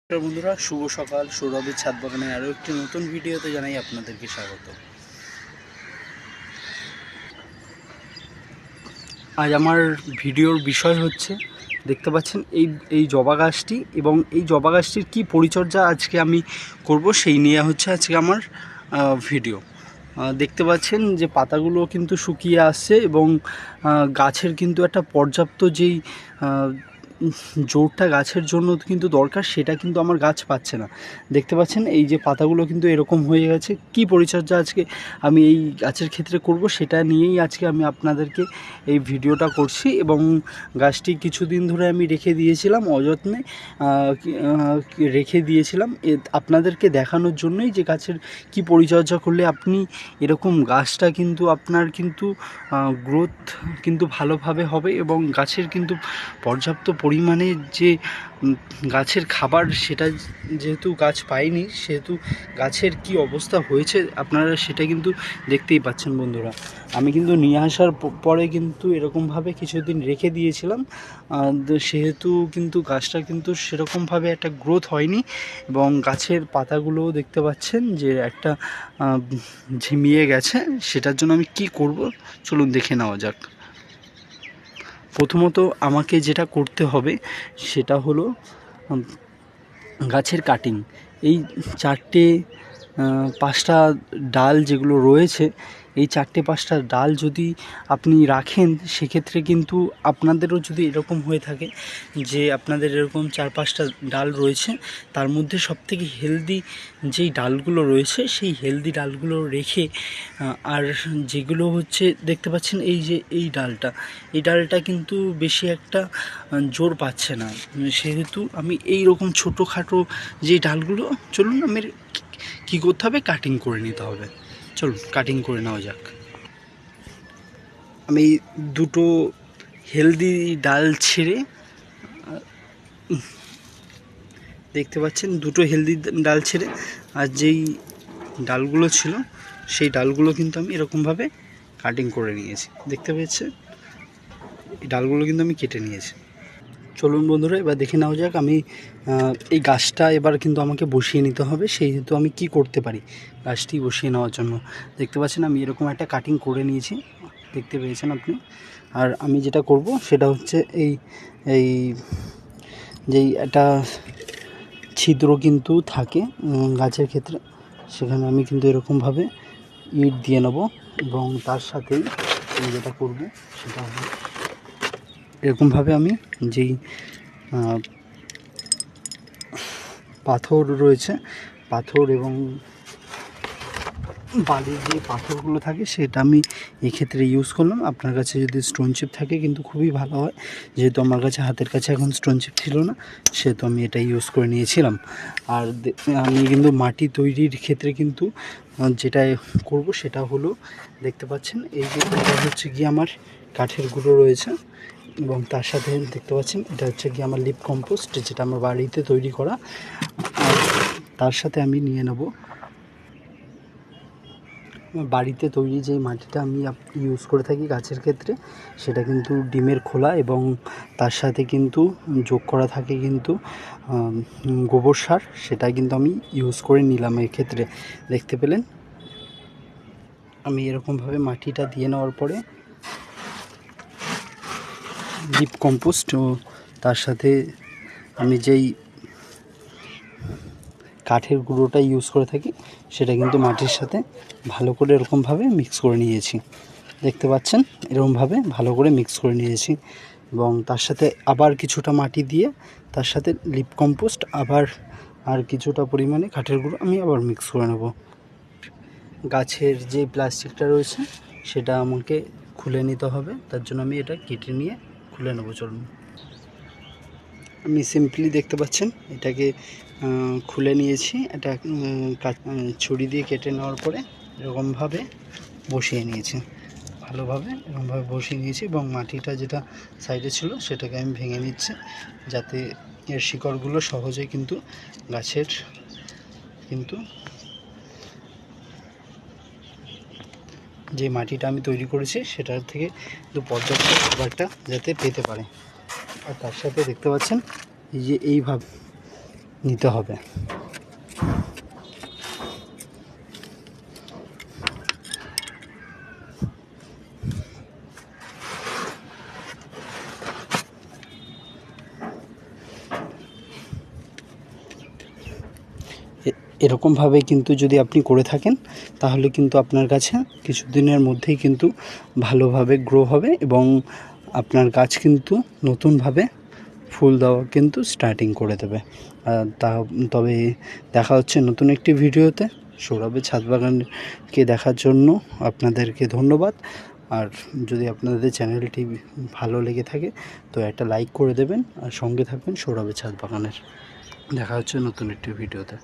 বন্ধুরা, শুভ সকাল। সৌরভের ছাদ বাগানে আরও একটি নতুন ভিডিওতে জানাই আপনাদেরকে স্বাগত। আজ আমার ভিডিওর বিষয় হচ্ছে, দেখতে পাচ্ছেন এই জবা গাছটি, এবং এই জবা গাছটির কী পরিচর্যা আজকে আমি করব সেই নিয়ে হচ্ছে আজকে আমার ভিডিও। দেখতে পাচ্ছেন যে পাতাগুলো কিন্তু শুকিয়ে আসছে, এবং গাছের কিন্তু একটা পর্যাপ্ত যেই জোরটা গাছের জন্য কিন্তু দরকার, সেটা কিন্তু আমার গাছ পাচ্ছে না। দেখতে পাচ্ছেন এই যে পাতাগুলো কিন্তু এরকম হয়ে গেছে। কি পরিচর্যা আজকে আমি এই গাছের ক্ষেত্রে করব সেটা নিয়েই আজকে আমি আপনাদেরকে এই ভিডিওটা করছি। এবং গাছটি কিছুদিন ধরে আমি রেখে দিয়েছিলাম, অযত্নে রেখে দিয়েছিলাম আপনাদেরকে দেখানোর জন্যই, যে গাছের কি পরিচর্যা করলে আপনি এরকম গাছটা কিন্তু আপনার কিন্তু গ্রোথ কিন্তু ভালোভাবে হবে, এবং গাছের কিন্তু পর্যাপ্ত পরিমাণে যে গাছের খাবার, সেটা যেহেতু গাছ পায়নি, সেহেতু গাছের কি অবস্থা হয়েছে আপনারা সেটা কিন্তু দেখতেই পাচ্ছেন। বন্ধুরা, আমি কিন্তু নিয়ে আসার পরে কিন্তু এরকমভাবে কিছুদিন রেখে দিয়েছিলাম, সেহেতু কিন্তু গাছটা কিন্তু সেরকমভাবে একটা গ্রোথ হয়নি, এবং গাছের পাতাগুলোও দেখতে পাচ্ছেন যে একটা ঝিমিয়ে গেছে। সেটার জন্য আমি কি করব চলুন দেখে নেওয়া যাক। প্রথমত আমাকে যেটা করতে হবে সেটা হলো গাছের কাটিং। এই 4-5টা ডাল যেগুলো রয়েছে, এই 4-5টা ডাল যদি আপনি রাখেন, সেক্ষেত্রে কিন্তু আপনাদেরও যদি এরকম হয়ে থাকে যে আপনাদের এরকম 4-5টা ডাল রয়েছে, তার মধ্যে সবথেকে হেলদি যেই ডালগুলো রয়েছে সেই হেলদি ডালগুলো রেখে, আর যেগুলো হচ্ছে দেখতে পাচ্ছেন এই যে এই ডালটা কিন্তু বেশি একটা জোর পাচ্ছে না, সেহেতু আমি এই রকম ছোটোখাটো যে ডালগুলো, চলুন আমি কী করতে হবে, কাটিং করে নিতে হবে। চলুন কাটিং করে নেওয়া যাক। আমি দুটো হেলদি ডাল ছেড়ে, দেখতে পাচ্ছেন দুটো হেলদি ডাল ছেড়ে, আর যেই ডালগুলো ছিল সেই ডালগুলো কিন্তু আমি এরকমভাবে কাটিং করে নিয়েছি। দেখতে পেয়েছেন এই ডালগুলো কিন্তু আমি কেটে নিয়েছি। চলুন বন্ধুরা, এবার দেখে নেওয়া যাক। আমি এই গাছটা এবার কিন্তু আমাকে বসিয়ে নিতে হবে, সেহেতু আমি কি করতে পারি গাছটি বসিয়ে নেওয়ার জন্য। দেখতে পাচ্ছেন আমি এরকম একটা কাটিং করে নিয়েছি, দেখতে পেয়েছেন আপনি। আর আমি যেটা করব সেটা হচ্ছে এই এই যেই একটা ছিদ্র কিন্তু থাকে গাছের ক্ষেত্রে, সেখানে আমি কিন্তু এরকমভাবে ইট দিয়ে নেব, এবং তার সাথেই আমি যেটা করব সেটা হলো এরকমভাবে আমি যেই পাথর রয়েছে, পাথর এবং বালির যে পাথরগুলো থাকে সেটা আমি এক্ষেত্রে ইউজ করলাম। আপনার কাছে যদি স্টোন চিপ থাকে কিন্তু খুবই ভালো হয়, যেহেতু আমার কাছে হাতের কাছে এখন স্টোন চিপ ছিল না, সেহেতু আমি এটা ইউজ করে নিয়েছিলাম। আর আমি কিন্তু মাটি তৈরির ক্ষেত্রে কিন্তু যেটা করব সেটা হলো, দেখতে পাচ্ছেন এই যে এটা হচ্ছে গিয়ে আমার কাঠের গুঁড়ো রয়েছে, এবং তার সাথে দেখতে পাচ্ছেন এটা হচ্ছে গিয়ে আমার লিপ কম্পোস্ট, যেটা আমার বাড়িতে তৈরি করা। আর তার সাথে আমি নিয়ে নেব বাড়িতে তৈরি যেই মাটিটা আমি ইউজ করে থাকি গাছের ক্ষেত্রে, সেটা কিন্তু ডিমের খোলা, এবং তার সাথে কিন্তু যোগ করা থাকে কিন্তু গোবর সার, সেটা কিন্তু আমি ইউজ করে নিলাম এই ক্ষেত্রে। দেখতে পেলেন আমি এরকমভাবে মাটিটা দিয়ে নেওয়ার পরে লিপ কম্পোস্ট ও তার সাথে আমি যেই কাঠের গুঁড়োটা ইউজ করে থাকি সেটা কিন্তু মাটির সাথে ভালো করে এরকমভাবে মিক্স করে নিয়েছি। দেখতে পাচ্ছেন এরকমভাবে ভালো করে মিক্স করে নিয়েছি, এবং তার সাথে আবার কিছুটা মাটি দিয়ে তার সাথে লিপ কম্পোস্ট আবার আর কিছুটা পরিমাণে কাঠের গুঁড়ো আমি আবার মিক্স করে নেব। গাছের যে প্লাস্টিকটা রয়েছে সেটা আমাকে খুলে নিতে হবে, তার জন্য আমি এটা কেটে নিয়ে খুলে নেব। চলুন, আমি সিম্পলি দেখতে পাচ্ছেন এটাকে খুলে নিয়েছি। এটা ছুরি দিয়ে কেটে নেওয়ার পরে এরকমভাবে বসিয়ে নিয়েছি, ভালোভাবে এরকমভাবে বসিয়ে নিয়েছি, এবং মাটিটা যেটা সাইডে ছিল সেটাকে আমি ভেঙে নিচ্ছি, যাতে এর শিকড়গুলো সহজে কিন্তু গাছের কিন্তু যে মাটিটা আমি তৈরি করেছি সেটার থেকে একটু পর্যাপ্ত খাবারটা যাতে পেতে পারে। আর তার সাথে দেখতে পাচ্ছেন এই যে এইভাবে নিতে হবে। এরকমভাবে কিন্তু যদি আপনি করে থাকেন তাহলে কিন্তু আপনার কাছে কিছুদিনের মধ্যেই কিন্তু ভালোভাবে গ্রো হবে এবং আপনার গাছ কিন্তু নতুনভাবে ফুল দেওয়া কিন্তু স্টার্টিং করে দেবে। তবে দেখা হচ্ছে নতুন একটি ভিডিওতে। সৌরভের ছাদ বাগানকে দেখার জন্য আপনাদেরকে ধন্যবাদ। আর যদি আপনাদের চ্যানেলটি ভালো লেগে থাকে তো একটা লাইক করে দেবেন আর সঙ্গে থাকবেন সৌরভের ছাদ বাগানের। দেখা হচ্ছে নতুন একটি ভিডিওতে।